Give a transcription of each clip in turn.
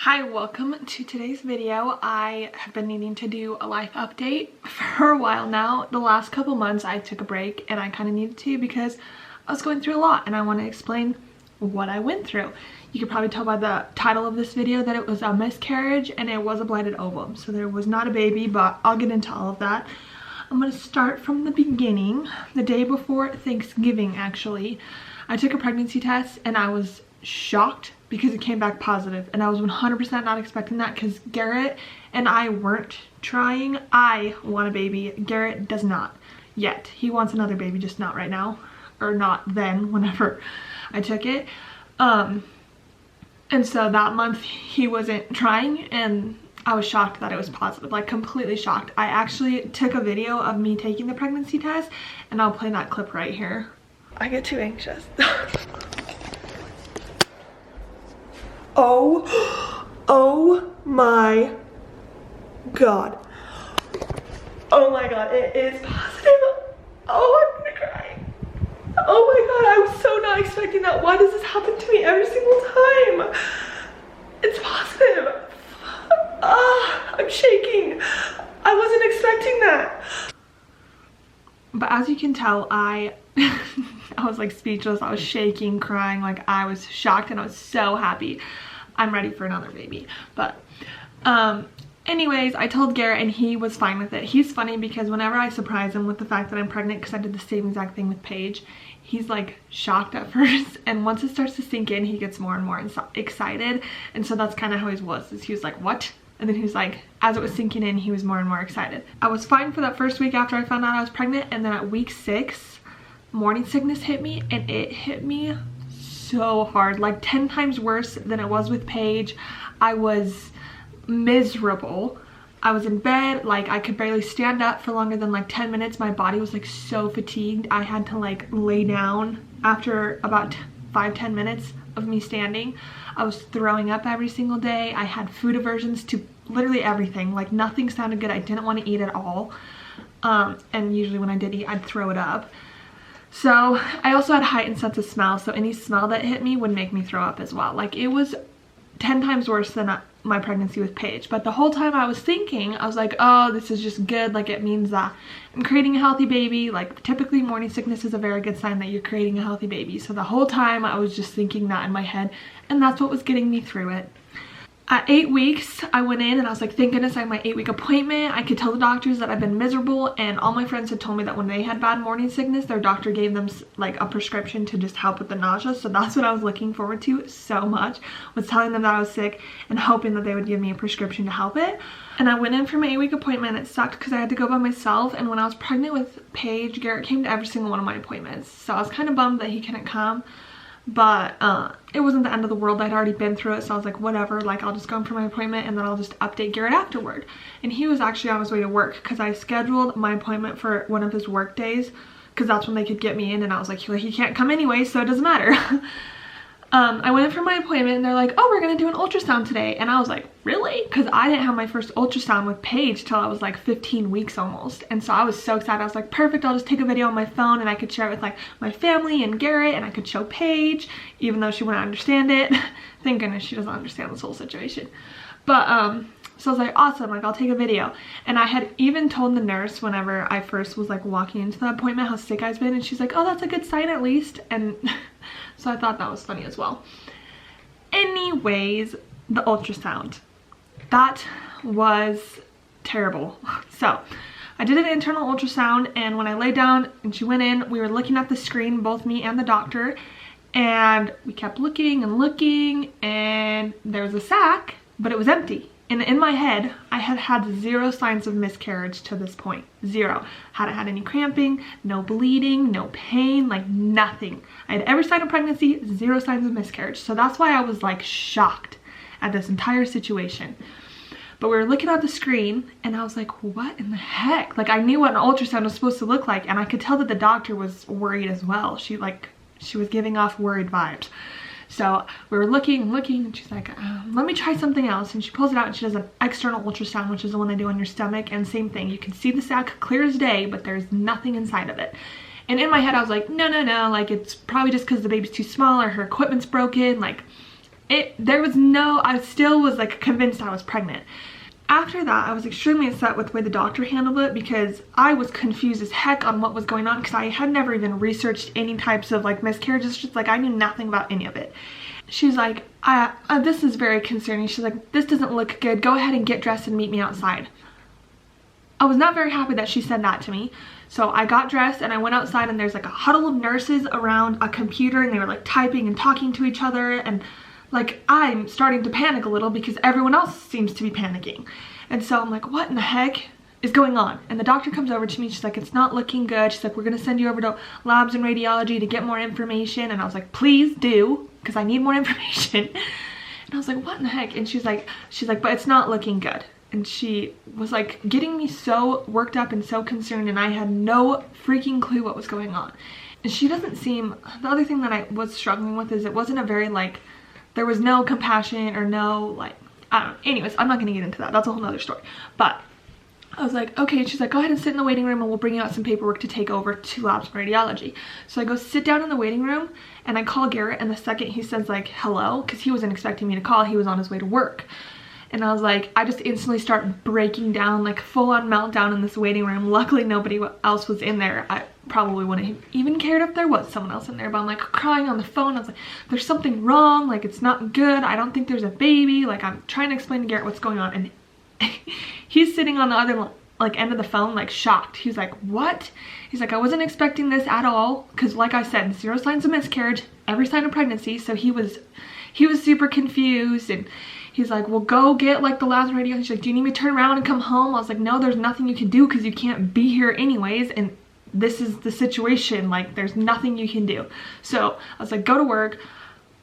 Hi, welcome to today's video. I have been needing to do a life update for a while now. The last couple months I took a break and I kind of needed to because I was going through a lot and I want to explain what I went through. You could probably tell by the title of this video that it was a miscarriage and it was a blighted ovum. So there was not a baby, but I'll get into all of that. I'm going to start from the beginning. The day before Thanksgiving, actually, I took a pregnancy test and I was shocked because it came back positive, and I was 100% not expecting that because Garrett and I weren't trying. I want a baby. Garrett does not yet. He wants another baby, just not right now, or not then whenever I took it. And so that month he wasn't trying and I was shocked that it was positive, like completely shocked. I actually took a video of me taking the pregnancy test and I'll play that clip right here. I get too anxious. Oh my god. Oh my god, it is positive. Oh, I'm gonna cry. Oh my god, I was so not expecting that. Why does this happen to me every single time? It's positive. I'm shaking. I wasn't expecting that. But as you can tell, I was like speechless. I was shaking, crying, like I was shocked and I was so happy. I'm ready for another baby. But anyways, I told Garrett and he was fine with it. He's funny because whenever I surprise him with the fact that I'm pregnant, because I did the same exact thing with Paige, he's like shocked at first, and once it starts to sink in, he gets more and more excited. And so that's kind of how he was. He was like, what? And then he was like, as it was sinking in, he was more and more excited. I was fine for that first week after I found out I was pregnant, and then at week 6, morning sickness hit me, and it hit me so hard, like 10 times worse than it was with Paige. I was miserable. I was in bed, like I could barely stand up for longer than like 10 minutes. My body was like so fatigued. I had to like lay down after about 5-10 minutes of me standing. I was throwing up every single day. I had food aversions to literally everything. Like nothing sounded good. I didn't want to eat at all. And usually when I did eat, I'd throw it up. So I also had heightened sense of smell, so any smell that hit me would make me throw up as well. Like it was 10 times worse than my pregnancy with Paige. But the whole time I was thinking, I was like, oh, this is just good. Like it means that I'm creating a healthy baby. Like typically morning sickness is a very good sign that you're creating a healthy baby. So the whole time I was just thinking that in my head, and that's what was getting me through it. At 8 weeks, I went in and I was like, thank goodness I had my 8-week appointment. I could tell the doctors that I've been miserable, and all my friends had told me that when they had bad morning sickness, their doctor gave them like a prescription to just help with the nausea. So that's what I was looking forward to so much, was telling them that I was sick and hoping that they would give me a prescription to help it. And I went in for my 8-week appointment. It sucked because I had to go by myself, and when I was pregnant with Paige, Garrett came to every single one of my appointments. So I was kind of bummed that he couldn't come. But it wasn't the end of the world. I'd already been through it, so I was like, whatever, like I'll just go in for my appointment and then I'll just update Garrett afterward. And he was actually on his way to work because I scheduled my appointment for one of his work days because that's when they could get me in, and I was like, he can't come anyway, so it doesn't matter. I went in for my appointment and they're like, oh, we're gonna do an ultrasound today. And I was like, really? Because I didn't have my first ultrasound with Paige till I was like 15 weeks almost. And so I was so excited. I was like, perfect, I'll just take a video on my phone and I could share it with like my family and Garrett, and I could show Paige, even though she wouldn't understand it. Thank goodness she doesn't understand this whole situation. But so I was like, awesome, like I'll take a video. And I had even told the nurse whenever I first was like walking into the appointment how sick I've been, and she's like, oh, that's a good sign at least. And so I thought that was funny as well. Anyways, the ultrasound. That was terrible. So I did an internal ultrasound, and when I laid down and she went in, we were looking at the screen, both me and the doctor, and we kept looking and looking, and there was a sac, but it was empty. And in my head, I had had 0 signs of miscarriage to this point. 0. Hadn't had any cramping, no bleeding, no pain, like nothing. I had every sign of pregnancy, 0 signs of miscarriage. So that's why I was like shocked at this entire situation. But we were looking at the screen and I was like, what in the heck? Like I knew what an ultrasound was supposed to look like, and I could tell that the doctor was worried as well. She was giving off worried vibes. So we were looking and looking, and she's like, let me try something else. And she pulls it out and she does an external ultrasound, which is the one they do on your stomach. And same thing, you can see the sac clear as day, but there's nothing inside of it. And in my head, I was like, no, like it's probably just because the baby's too small or her equipment's broken. Like there was no, I still was like convinced I was pregnant. After that, I was extremely upset with the way the doctor handled it because I was confused as heck on what was going on because I had never even researched any types of like miscarriages. Just like I knew nothing about any of it. She's like, this is very concerning. She's like, this doesn't look good. Go ahead and get dressed and meet me outside. I was not very happy that she said that to me. So I got dressed and I went outside, and there's like a huddle of nurses around a computer, and they were like typing and talking to each other, and like I'm starting to panic a little because everyone else seems to be panicking. And so I'm like, what in the heck is going on? And the doctor comes over to me. She's like, it's not looking good. She's like, we're gonna send you over to labs and radiology to get more information. And I was like, please do, because I need more information. And I was like, what in the heck? And she's like, but it's not looking good. And she was like getting me so worked up and so concerned, and I had no freaking clue what was going on. And she doesn't seem, the other thing that I was struggling with is it wasn't a very like, there was no compassion or no like, I don't know. Anyways, I'm not gonna get into that. That's a whole nother story. But I was like, okay. She's like, go ahead and sit in the waiting room and we'll bring you out some paperwork to take over to labs and radiology. So I go sit down in the waiting room and I call Garrett, and the second he says like, hello, because he wasn't expecting me to call, he was on his way to work. And I was like, I just instantly start breaking down, like full on meltdown in this waiting room. Luckily nobody else was in there. I probably wouldn't have even cared if there was someone else in there, but I'm like crying on the phone. I was like, there's something wrong, like it's not good. I don't think there's a baby. Like I'm trying to explain to Garrett what's going on, and he's sitting on the other like end of the phone, like shocked. He's like, what? He's like, I wasn't expecting this at all, because like I said, 0 signs of miscarriage, every sign of pregnancy. So he was super confused, and he's like, well, go get like the last radio. He's like, do you need me to turn around and come home? I was like, no, there's nothing you can do because you can't be here anyways, and this is the situation. Like there's nothing you can do. So I was like, go to work,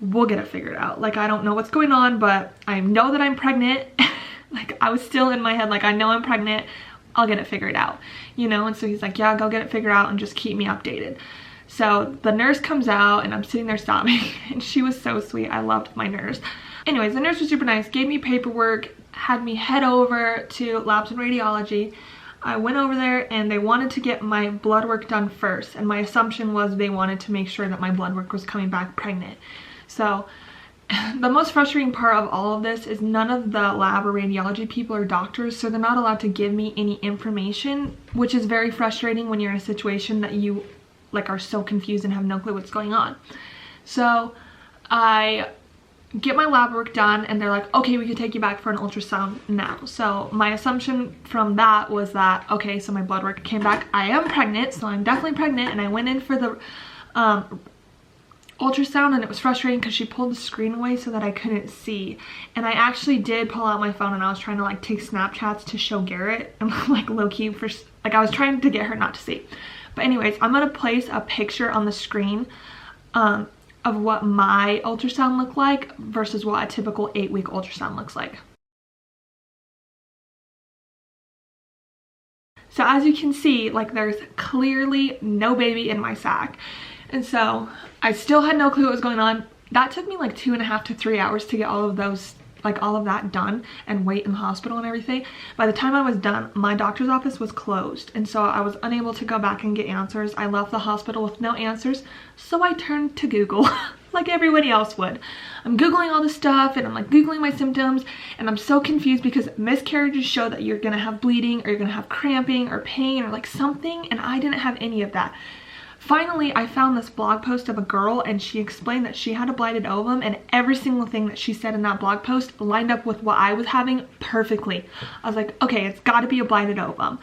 we'll get it figured out. Like I don't know what's going on, but I know that I'm pregnant. Like I was still in my head like, I know I'm pregnant, I'll get it figured out, you know. And so he's like, yeah, go get it figured out and just keep me updated. So the nurse comes out and I'm sitting there sobbing, and she was so sweet. I loved my nurse. Anyways, the nurse was super nice, gave me paperwork, had me head over to labs and radiology. I went over there and they wanted to get my blood work done first, and my assumption was they wanted to make sure that my blood work was coming back pregnant. So the most frustrating part of all of this is none of the lab or radiology people are doctors, so they're not allowed to give me any information, which is very frustrating when you're in a situation that you like are so confused and have no clue what's going on. So I get my lab work done and they're like, okay, we can take you back for an ultrasound now. So my assumption from that was that, okay, so my blood work came back, I am pregnant, so I'm definitely pregnant. And I went in for the ultrasound, and it was frustrating because she pulled the screen away so that I couldn't see. And I actually did pull out my phone and I was trying to like take Snapchats to show Garrett, and like low-key for like I was trying to get her not to see. But anyways, I'm gonna place a picture on the screen of what my ultrasound looked like versus what a typical 8-week ultrasound looks like. So as you can see, like there's clearly no baby in my sac. And so I still had no clue what was going on. That took me like 2.5 to 3 hours to get all of those, like all of that done and wait in the hospital and everything. By the time I was done, my doctor's office was closed, and so I was unable to go back and get answers. I left the hospital with no answers, so I turned to Google like everybody else would. I'm Googling all this stuff, and I'm like Googling my symptoms, and I'm so confused because miscarriages show that you're gonna have bleeding or you're gonna have cramping or pain or like something, and I didn't have any of that. Finally, I found this blog post of a girl, and she explained that she had a blighted ovum, and every single thing that she said in that blog post lined up with what I was having perfectly. I was like, okay, it's got to be a blighted ovum.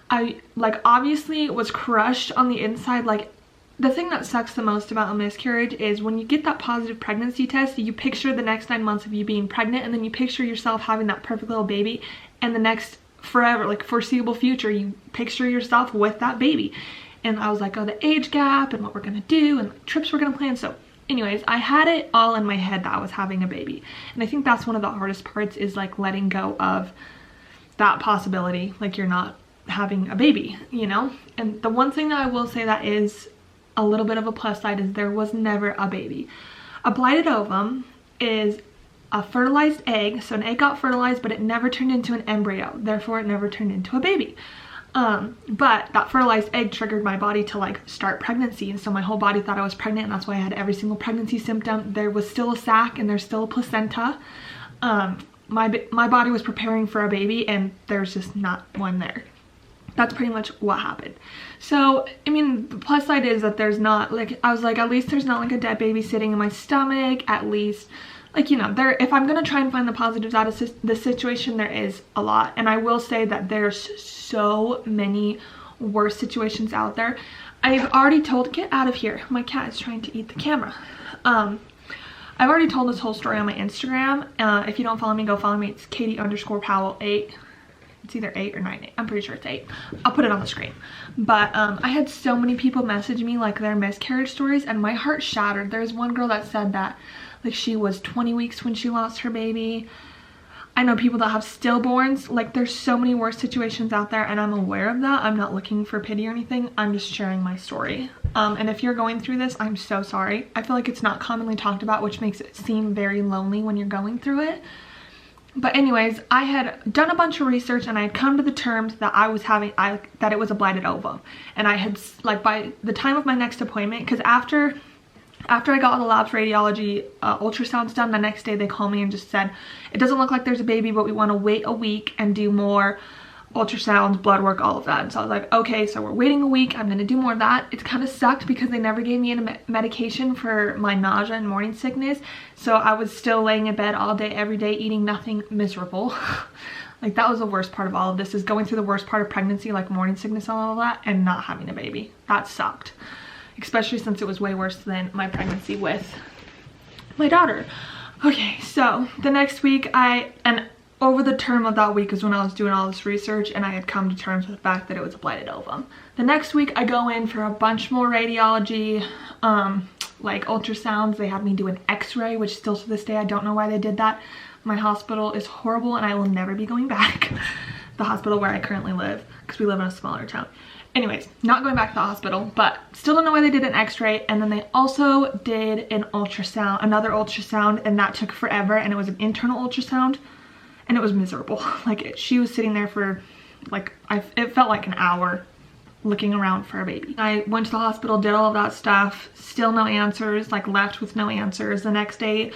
I like obviously was crushed on the inside. Like the thing that sucks the most about a miscarriage is when you get that positive pregnancy test, you picture the next 9 months of you being pregnant, and then you picture yourself having that perfect little baby, and the next forever, like foreseeable future, you picture yourself with that baby. And I was like, oh, the age gap and what we're gonna do and trips we're gonna plan. So anyways, I had it all in my head that I was having a baby. And I think that's one of the hardest parts, is like letting go of that possibility, like you're not having a baby, you know? And the one thing that I will say that is a little bit of a plus side is there was never a baby. A blighted ovum is a fertilized egg. So an egg got fertilized, but it never turned into an embryo. Therefore, it never turned into a baby. But that fertilized egg triggered my body to like start pregnancy, and so my whole body thought I was pregnant, and that's why I had every single pregnancy symptom. There was still a sac and there's still a placenta. My body was preparing for a baby and there's just not one there. That's pretty much what happened. So, I mean, the plus side is that there's not, like, I was like, at least there's not like a dead baby sitting in my stomach. At least, like, you know, there, if I'm gonna try and find the positives out of this situation, there is a lot. And I will say that there's so many worse situations out there. I've already told, get out of here, my cat is trying to eat the camera. I've already told this whole story on my Instagram. If you don't follow me, go follow me. It's Katie_Powell8. It's either 8 or 9. I'm pretty sure it's 8. I'll put it on the screen. But I had so many people message me like their miscarriage stories, and my heart shattered. There's one girl that said that like she was 20 weeks when she lost her baby. I know people that have stillborns. Like, there's so many worse situations out there, and I'm aware of that. I'm not looking for pity or anything. I'm just sharing my story. And if you're going through this, I'm so sorry. I feel like it's not commonly talked about, which makes it seem very lonely when you're going through it. But anyways, I had done a bunch of research and I had come to the terms that I was having, that it was a blighted ovum. And I had, like, by the time of my next appointment, because after I got all the labs, radiology, ultrasounds done, the next day they called me and just said, it doesn't look like there's a baby, but we want to wait a week and do more ultrasounds, blood work, all of that. And so I was like, okay, so we're waiting a week. I'm going to do more of that. It kind of sucked because they never gave me any medication for my nausea and morning sickness. So I was still laying in bed all day, every day, eating nothing, miserable. Like, that was the worst part of all of this, is going through the worst part of pregnancy, like morning sickness and all of that, and not having a baby. That sucked. Especially since it was way worse than my pregnancy with my daughter. Okay, so the next week over the term of that week is when I was doing all this research, and I had come to terms with the fact that it was a blighted ovum. The next week I go in for a bunch more radiology, like ultrasounds. They had me do an x-ray, which still to this day I don't know why they did that. My hospital is horrible and I will never be going back. The hospital where I currently live, because we live in a smaller town. Anyways, not going back to the hospital, but still don't know why they did an x-ray. And then they also did an ultrasound, another ultrasound, and that took forever, and it was an internal ultrasound. And it was miserable. Like, she was sitting there for like, it felt like an hour looking around for a baby. I went to the hospital, did all of that stuff, still no answers, like left with no answers. The next day,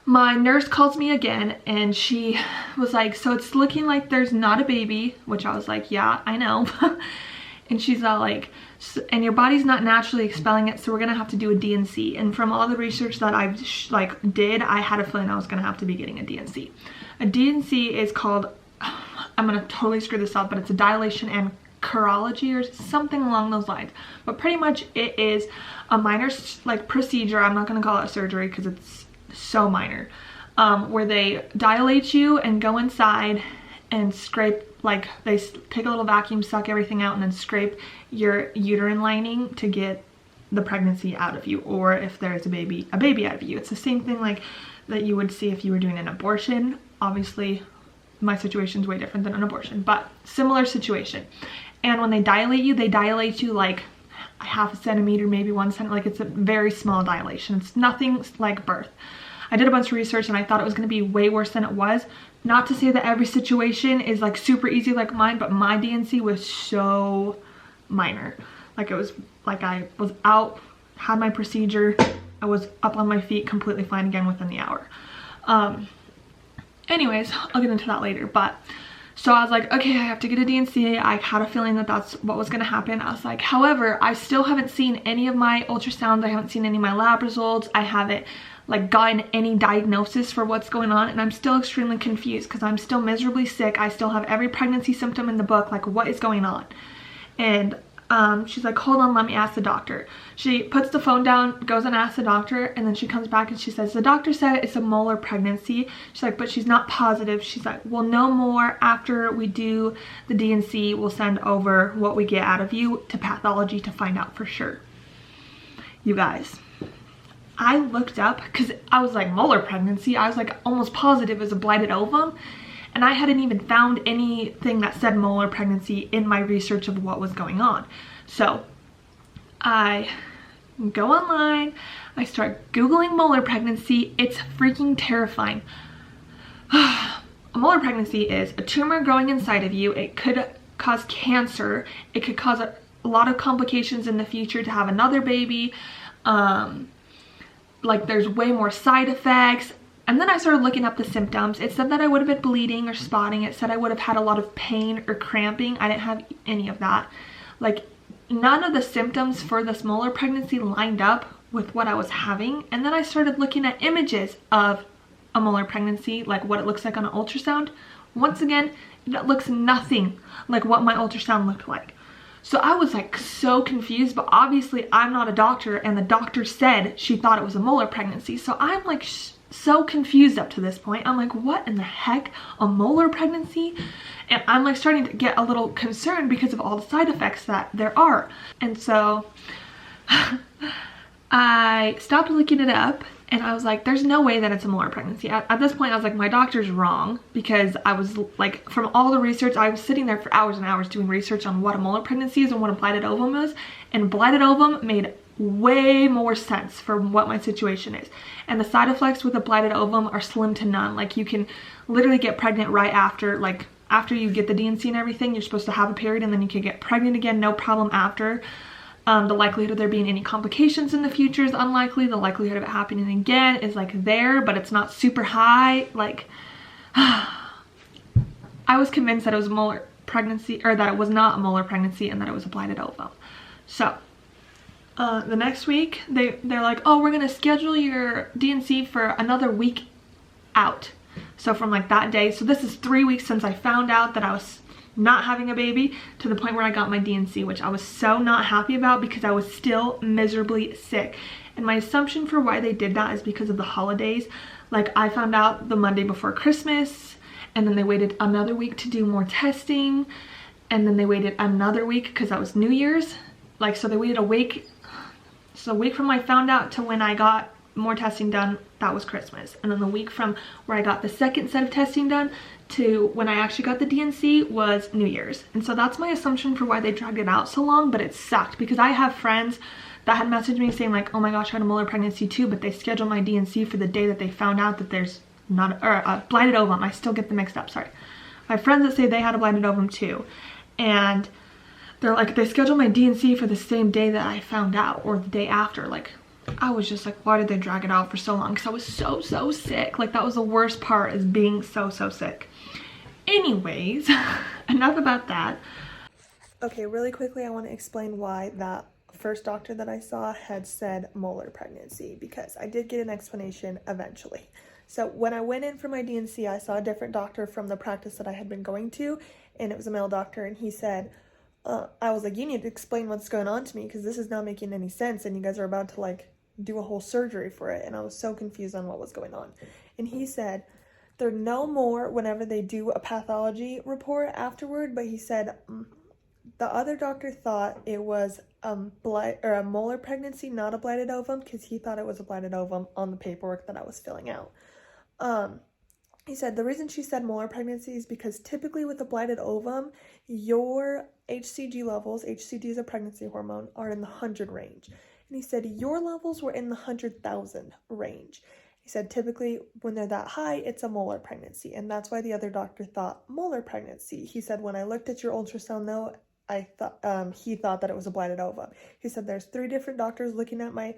my nurse calls me again and she was like, so it's looking like there's not a baby, which I was like, yeah, I know. And she's all like, and your body's not naturally expelling it, so we're gonna have to do a D&C. And from all the research that I've did, I had a feeling I was gonna have to be getting a D&C. A D&C is called, I'm gonna totally screw this up, but it's a dilation and chirology or something along those lines. But pretty much it is a minor like procedure. I'm not gonna call it surgery because it's so minor, where they dilate you and go inside and scrape, like they take a little vacuum, suck everything out, and then scrape your uterine lining to get the pregnancy out of you, or if there's a baby out of you. It's the same thing like that you would see if you were doing an abortion. Obviously my situation is way different than an abortion, but similar situation. And when they dilate you like a half a centimeter, maybe 1 centimeter. Like, it's a very small dilation. It's nothing like birth. I did a bunch of research and I thought it was going to be way worse than it was. Not to say that every situation is like super easy like mine, but my D&C was so minor. Like, it was like I was out, had my procedure, I was up on my feet completely fine again within the hour. Anyways, I'll get into that later. But so I was like, okay, I have to get a D&C. I had a feeling that that's what was going to happen. I was like, however, I still haven't seen any of my ultrasounds. I haven't seen any of my lab results. I haven't like gotten any diagnosis for what's going on, and I'm still extremely confused because I'm still miserably sick. I still have every pregnancy symptom in the book. Like, what is going on? And she's like, hold on, let me ask the doctor. She puts the phone down, goes and asks the doctor, and then she comes back and she says, the doctor said it's a molar pregnancy. She's like, but she's not positive. She's like, we'll know more after we do the D&C. We'll send over what we get out of you to pathology to find out for sure. You guys, I looked up because I was like, molar pregnancy? I was like almost positive it was a blighted ovum. And I hadn't even found anything that said molar pregnancy in my research of what was going on. So I go online, I start Googling molar pregnancy. It's freaking terrifying. A molar pregnancy is a tumor growing inside of you. It could cause cancer. It could cause a lot of complications in the future to have another baby. Like there's way more side effects. And then I started looking up the symptoms. It said that I would have been bleeding or spotting. It said I would have had a lot of pain or cramping. I didn't have any of that. Like none of the symptoms for this molar pregnancy lined up with what I was having. And then I started looking at images of a molar pregnancy, like what it looks like on an ultrasound. Once again, it looks nothing like what my ultrasound looked like. So I was like so confused, but obviously I'm not a doctor, and the doctor said she thought it was a molar pregnancy. So I'm like so confused up to this point. I'm like, what in the heck? A molar pregnancy? And I'm like starting to get a little concerned because of all the side effects that there are. And so I stopped looking it up, and I was like, there's no way that it's a molar pregnancy. At this point, I was like, my doctor's wrong, because I was like, from all the research, I was sitting there for hours and hours doing research on what a molar pregnancy is and what a blighted ovum is, and blighted ovum made way more sense for what my situation is. And the side effects with a blighted ovum are slim to none. Like you can literally get pregnant right after, like after you get the D&C and everything. You're supposed to have a period, and then you can get pregnant again, no problem after. The likelihood of there being any complications in the future is unlikely. The likelihood of it happening again is like there, but it's not super high. Like I was convinced that it was a molar pregnancy, or that it was not a molar pregnancy, and that it was a blighted ovum. So the next week they're like, oh, we're gonna schedule your D&C for another week out. So from like that day, so this is 3 weeks since I found out that I was not having a baby, to the point where I got my D&C, which I was so not happy about because I was still miserably sick. And my assumption for why they did that is because of the holidays. Like I found out the Monday before Christmas, and then they waited another week to do more testing, and then they waited another week because that was New Year's. Like, so they waited a week. So a week from when I found out to when I got more testing done, that was Christmas. And then the week from where I got the second set of testing done to when I actually got the D&C was New Year's. And so that's my assumption for why they dragged it out so long, but it sucked because I have friends that had messaged me saying like, oh my gosh, I had a molar pregnancy too, but they scheduled my D&C for the day that they found out that there's not a blighted ovum. I still get them mixed up, sorry. I have friends that say they had a blighted ovum too, and they're like, they scheduled my D&C for the same day that I found out, or the day after. Like, I was just like, why did they drag it out for so long? Because I was so sick. Like, that was the worst part, is being so sick. Anyways, enough about that. Okay, really quickly, I want to explain why that first doctor that I saw had said molar pregnancy, because I did get an explanation eventually. So when I went in for my D&C, I saw a different doctor from the practice that I had been going to, and it was a male doctor, and he said, I was like, you need to explain what's going on to me, because this is not making any sense, and you guys are about to like do a whole surgery for it. And I was so confused on what was going on. And he said they're no more whenever they do a pathology report afterward, but he said the other doctor thought it was a molar pregnancy, not a blighted ovum, because he thought it was a blighted ovum on the paperwork that I was filling out. He said the reason she said molar pregnancy is because typically with a blighted ovum, your HCG levels, HCG is a pregnancy hormone, are in the 100 range. And he said your levels were in the 100,000 range. He said typically when they're that high, it's a molar pregnancy. And that's why the other doctor thought molar pregnancy. He said, when I looked at your ultrasound though, I thought he thought that it was a blighted ovum. He said there's 3 different doctors looking at my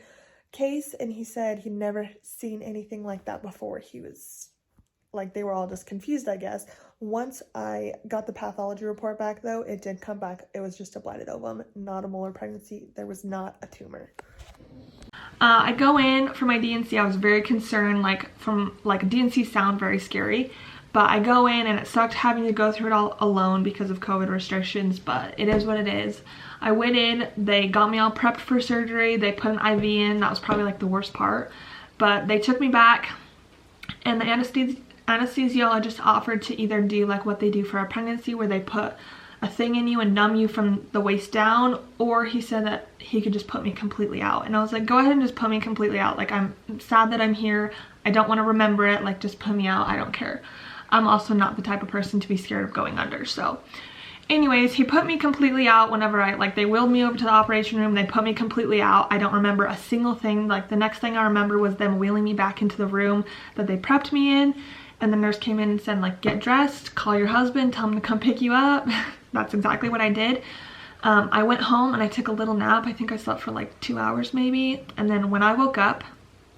case, and he said he'd never seen anything like that before. He was like, they were all just confused, I guess. Once I got the pathology report back though, it did come back. It was just a blighted ovum, not a molar pregnancy. There was not a tumor. I go in for my D&C. I was very concerned, like D&C sound very scary, but I go in and it sucked having to go through it all alone because of COVID restrictions, but it is what it is. I went in, they got me all prepped for surgery. They put an IV in. That was probably like the worst part, but they took me back, and the anesthesiologist offered to either do like what they do for a pregnancy, where they put a thing in you and numb you from the waist down, or he said that he could just put me completely out. And I was like, go ahead and just put me completely out. Like, I'm sad that I'm here. I don't want to remember it. Like, just put me out. I don't care. I'm also not the type of person to be scared of going under. So anyways, he put me completely out whenever they wheeled me over to the operation room. They put me completely out. I don't remember a single thing. Like, the next thing I remember was them wheeling me back into the room that they prepped me in. and the nurse came in and said, like, get dressed, call your husband, tell him to come pick you up. That's exactly what I did. I went home and I took a little nap. I think I slept for like 2 hours maybe. And then when I woke up,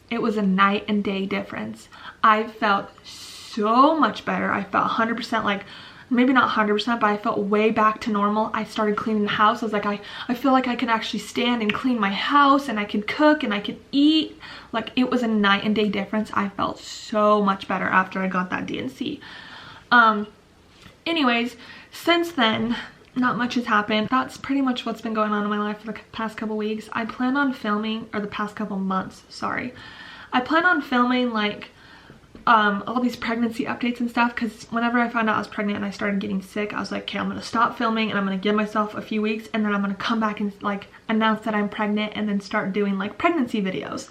it was a night and day difference. I felt so much better. I felt 100%, like, maybe not 100%, but I felt way back to normal. I started cleaning the house. I was like, I feel like I can actually stand and clean my house, and I can cook and I can eat. Like, it was a night and day difference. I felt so much better after I got that D&C. Anyways, since then, not much has happened. That's pretty much what's been going on in my life for the past couple weeks. I plan on filming, or the past couple months, sorry. I plan on filming like all these pregnancy updates and stuff, because whenever I found out I was pregnant and I started getting sick, I was like, okay, I'm gonna stop filming and I'm gonna give myself a few weeks, and then I'm gonna come back and like announce that I'm pregnant and then start doing like pregnancy videos.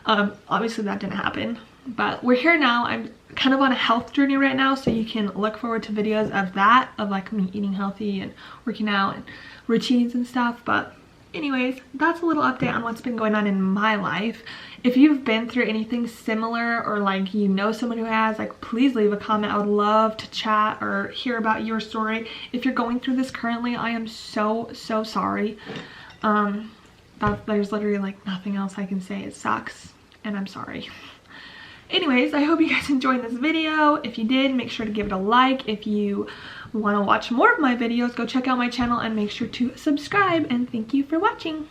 Obviously that didn't happen, but we're here now. I'm kind of on a health journey right now, so you can look forward to videos of that, of like me eating healthy and working out and routines and stuff. But anyways, that's a little update on what's been going on in my life. If you've been through anything similar, or like you know someone who has, like, please leave a comment. I would love to chat or hear about your story. If you're going through this currently, I am so sorry. There's literally like nothing else I can say. It sucks and I'm sorry. Anyways, I hope you guys enjoyed this video. If you did, make sure to give it a like. If you want to watch more of my videos, go check out my channel and make sure to subscribe, and thank you for watching.